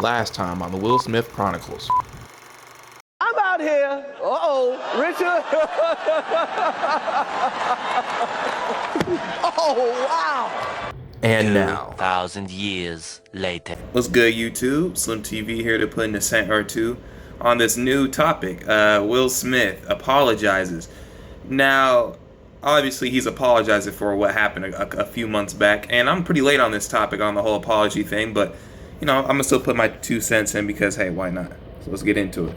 Last time on the Will Smith Chronicles. I'm out here. Richard. Oh, wow. And now, 2,000 years later. what's good, YouTube? SlimTv here to put in a cent or two on this new topic. Will Smith apologizes. Now, obviously, he's apologizing for what happened a few months back, and I'm pretty late on this topic on the whole apology thing, but, you know, I'm going to still put my 2 cents in because, hey, why not? So let's get into it.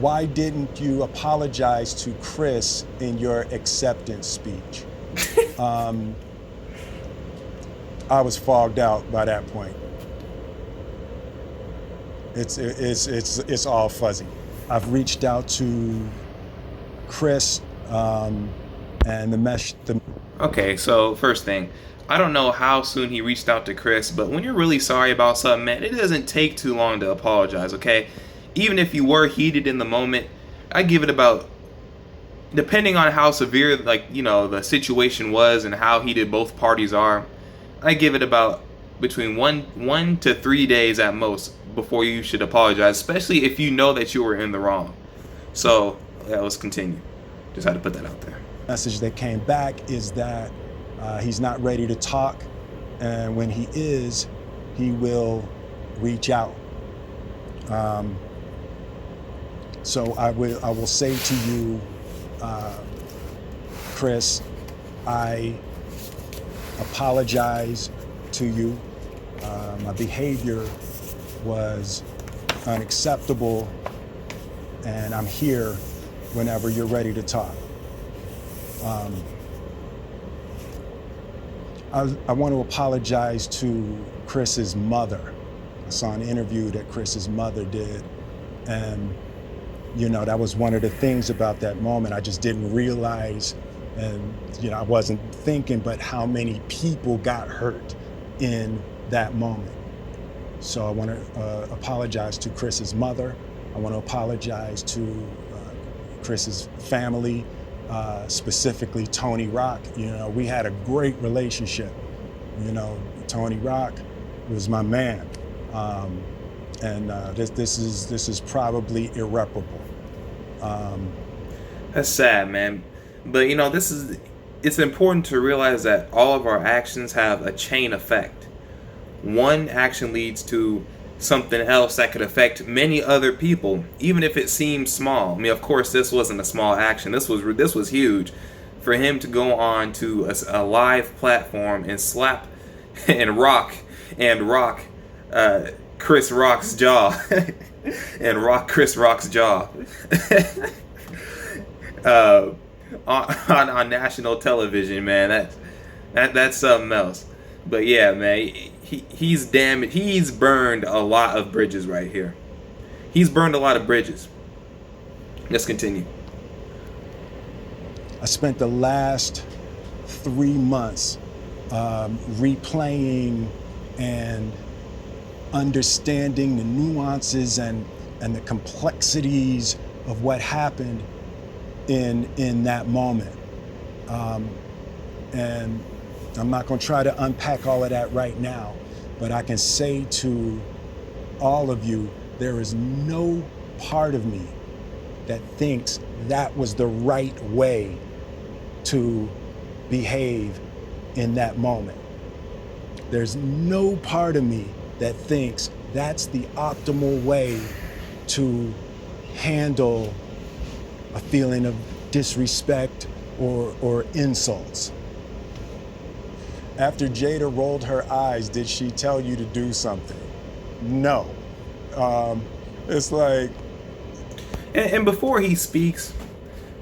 Why didn't you apologize to Chris in your acceptance speech? I was fogged out by that point. It's all fuzzy. I've reached out to Chris and Okay, so first thing, I don't know how soon he reached out to Chris, but when you're really sorry about something, man, it doesn't take too long to apologize, okay? Even if you were heated in the moment, I give it about, depending on how severe, like, you know, the situation was and how heated both parties are, I give it about between one to 3 days at most before you should apologize, especially if you know that you were in the wrong. So, yeah, let's continue. Just had to put that out there. Message that came back is that he's not ready to talk, and when he is, he will reach out. So I will say to you, Chris, I apologize to you. My behavior was unacceptable, and I'm here whenever you're ready to talk. I want to apologize to Chris's mother. I saw an interview that Chris's mother did, and you know, that was one of the things about that moment. I just didn't realize, and you know, I wasn't thinking, but how many people got hurt in that moment. So I want to apologize to Chris's mother. I want to apologize to Chris's family, specifically Tony Rock. You know, we had a great relationship. You know, Tony Rock was my man. And this is probably irreparable. That's sad, man. But you know, it's important to realize that all of our actions have a chain effect. One action leads to something else that could affect many other people, even if it seems small. I mean, of course, this wasn't a small action. This was huge. For him to go on to a live platform and slap and rock Chris Rock's jaw and rock Chris Rock's jaw on national television, man. That's something else. But yeah, man, he's burned a lot of bridges right here. He's burned a lot of bridges. Let's continue. I spent the last 3 months replaying and understanding the nuances and the complexities of what happened in that moment. And I'm not going to try to unpack all of that right now, but I can say to all of you, there is no part of me that thinks that was the right way to behave in that moment. There's no part of me that thinks that's the optimal way to handle a feeling of disrespect or insults. After Jada rolled her eyes, did she tell you to do something? No. It's like... And before he speaks,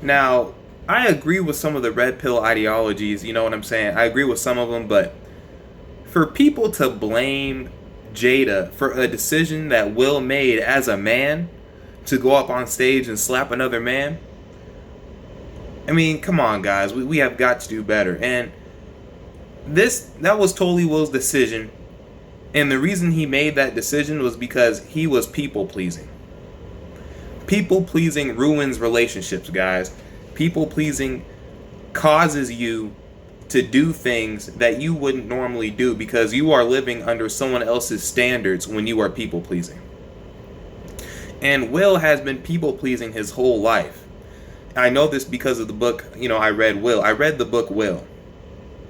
now, I agree with some of the red pill ideologies, you know what I'm saying? I agree with some of them, but for people to blame Jada for a decision that Will made as a man to go up on stage and slap another man, I mean, come on, guys. We have got to do better. And that was totally Will's decision. And the reason he made that decision was because he was people pleasing. People pleasing ruins relationships, guys. People pleasing causes you to do things that you wouldn't normally do because you are living under someone else's standards when you are people pleasing. And Will has been people pleasing his whole life. I know this because of the book, I read Will. I read the book Will,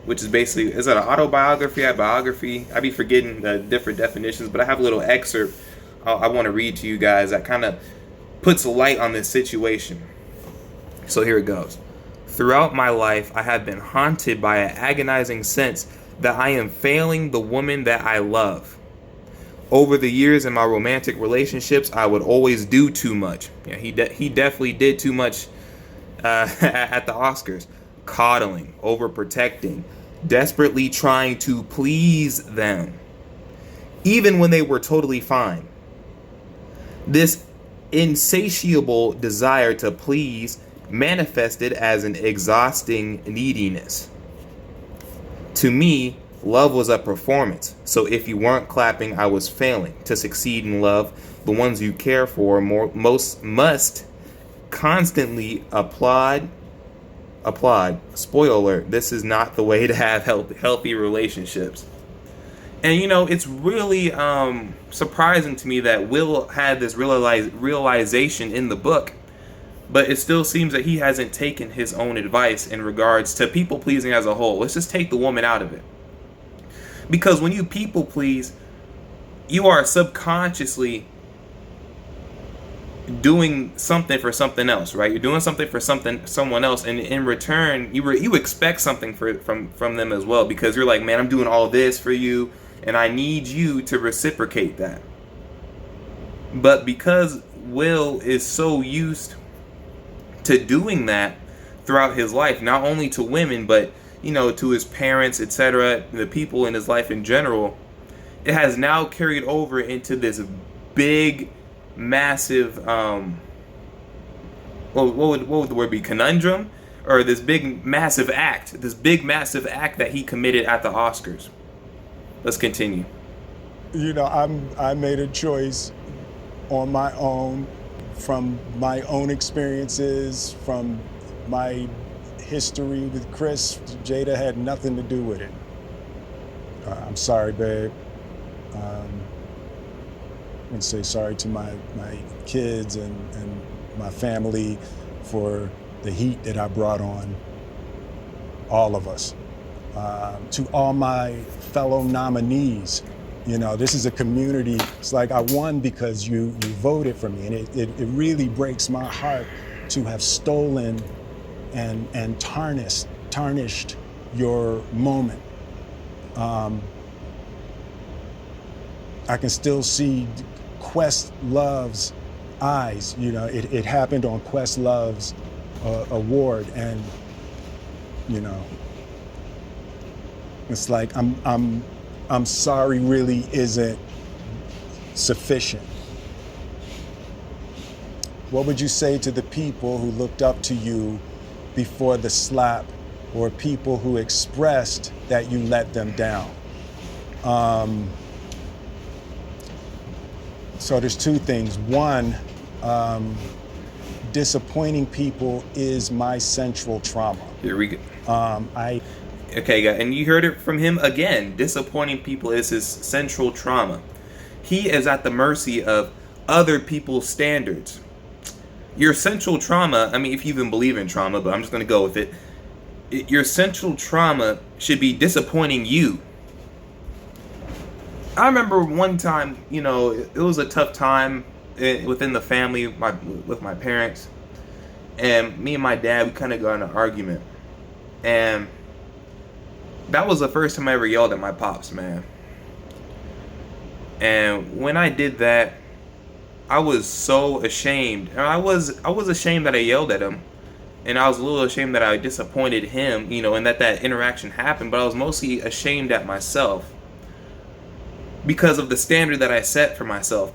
which is basically, is that an autobiography, a biography? I be forgetting the different definitions, but I have a little excerpt I want to read to you guys that kind of puts a light on this situation. So here it goes. Throughout my life, I have been haunted by an agonizing sense that I am failing the woman that I love. Over the years in my romantic relationships, I would always do too much. Yeah, he definitely did too much at the Oscars. Coddling, overprotecting, desperately trying to please them, even when they were totally fine. This insatiable desire to please manifested as an exhausting neediness. To me, love was a performance, so if you weren't clapping, I was failing. To succeed in love, the ones you care for most must constantly applaud. Spoiler alert, this is not the way to have healthy relationships. And it's really surprising to me that Will had this realization in the book, but it still seems that he hasn't taken his own advice in regards to people pleasing as a whole. Let's just take the woman out of it. Because when you people please, you are subconsciously doing something for something else, right? You're doing something for someone else, and in return, you expect something from them as well, because you're like, man, I'm doing all this for you, and I need you to reciprocate that. But because Will is so used to doing that throughout his life, not only to women, but to his parents, etc., the people in his life in general, it has now carried over into this big, massive, what would the word be? Conundrum? Or this big, massive act that he committed at the Oscars. Let's continue. I made a choice on my own, from my own experiences, from my history with Chris. Jada had nothing to do with it. I'm sorry, babe. And say sorry to my kids and my family for the heat that I brought on all of us. To all my fellow nominees, this is a community. It's like I won because you voted for me, and it really breaks my heart to have stolen and tarnished your moment. I can still see Questlove's eyes. It happened on Questlove's award, and it's like I'm sorry really isn't sufficient. What would you say to the people who looked up to you before the slap, or people who expressed that you let them down? So there's two things. One, disappointing people is my central trauma. Here we go. Okay, guys, and you heard it from him again. Disappointing people is his central trauma. He is at the mercy of other people's standards. Your central trauma, if you even believe in trauma, but I'm just going to go with it. Your central trauma should be disappointing you. I remember one time, it was a tough time within the family with my parents. And me and my dad, we kind of got in an argument. And that was the first time I ever yelled at my pops, man. And when I did that, I was so ashamed. And I was ashamed that I yelled at him. And I was a little ashamed that I disappointed him, and that interaction happened. But I was mostly ashamed at myself because of the standard that I set for myself.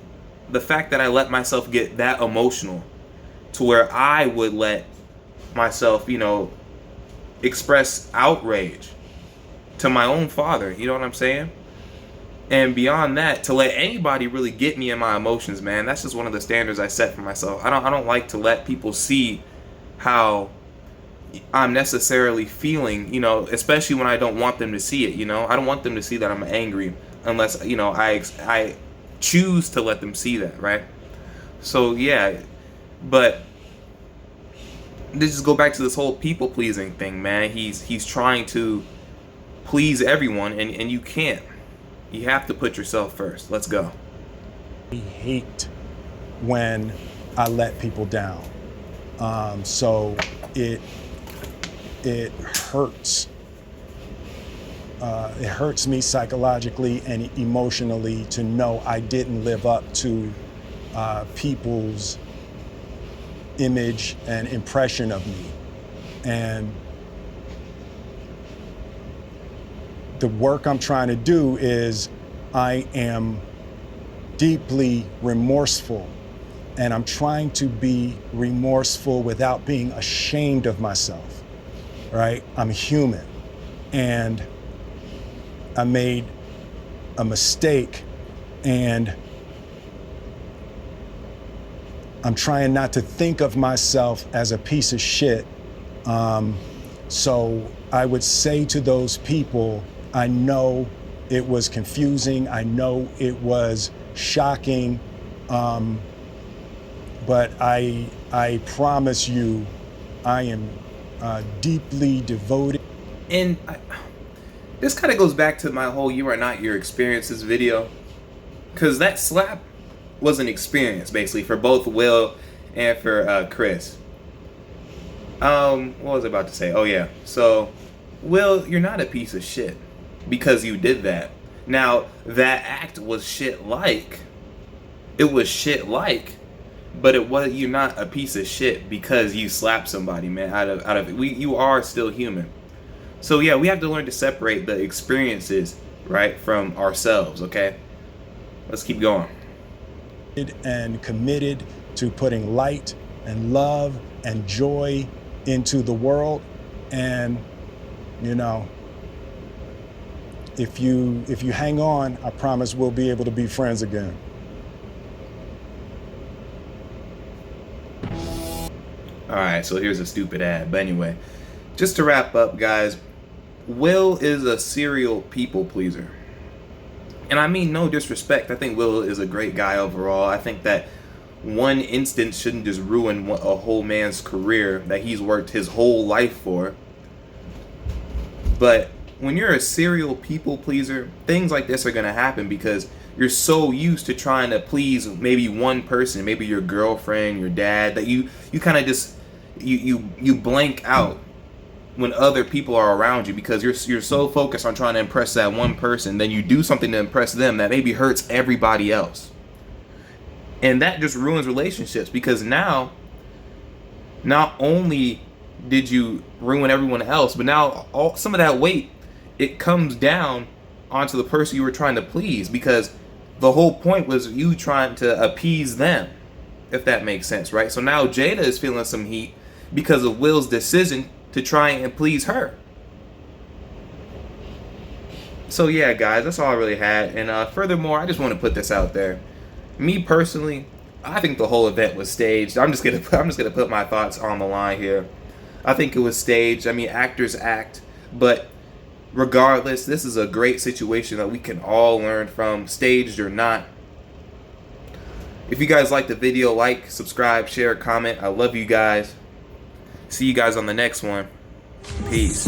The fact that I let myself get that emotional to where I would let myself, express outrage to my own father. You know what I'm saying? And beyond that, to let anybody really get me in my emotions, man, that's just one of the standards I set for myself. I don't like to let people see how I'm necessarily feeling, especially when I don't want them to see it. I don't want them to see that I'm angry unless, I choose to let them see that, right? So yeah, but this just go back to this whole people pleasing thing, man. He's trying to please everyone, and you can't. You have to put yourself first. Let's go. I hate when I let people down. So it hurts. It hurts me psychologically and emotionally to know I didn't live up to people's image and impression of me. And the work I'm trying to do is I am deeply remorseful, and I'm trying to be remorseful without being ashamed of myself, right? I'm human, and I made a mistake, and I'm trying not to think of myself as a piece of shit. So I would say to those people, I know it was confusing, I know it was shocking, but I promise you, I am deeply devoted. And this kind of goes back to my whole "you are not your experiences" video, because that slap was an experience basically for both Will and for Chris. What was I about to say? Oh yeah, so Will, you're not a piece of shit because you did that. Now that act was shit-like. It was shit-like, but you're not a piece of shit because you slapped somebody, man. Out of it, you are still human. So yeah, we have to learn to separate the experiences, right, from ourselves. Okay, let's keep going. And committed to putting light and love and joy into the world. And if you hang on, I promise we'll be able to be friends again. Alright, so here's a stupid ad. But anyway, just to wrap up, guys, Will is a serial people pleaser. And I mean no disrespect. I think Will is a great guy overall. I think that one instance shouldn't just ruin a whole man's career that he's worked his whole life for. But when you're a serial people pleaser, things like this are going to happen because you're so used to trying to please maybe one person, maybe your girlfriend, your dad, that you kind of just you blank out when other people are around you because you're so focused on trying to impress that one person, then you do something to impress them that maybe hurts everybody else. And that just ruins relationships because now not only did you ruin everyone else, but now some of that weight, it comes down onto the person you were trying to please because the whole point was you trying to appease them, if that makes sense, right? So now Jada is feeling some heat because of Will's decision to try and please her. So yeah, guys, that's all I really had. And furthermore, I just want to put this out there. Me personally, I think the whole event was staged. I'm just gonna put my thoughts on the line here. I think it was staged. I mean, actors act, but regardless, this is a great situation that we can all learn from, staged or not. If you guys like the video, like, subscribe, share, comment. I love you guys. See you guys on the next one. Peace.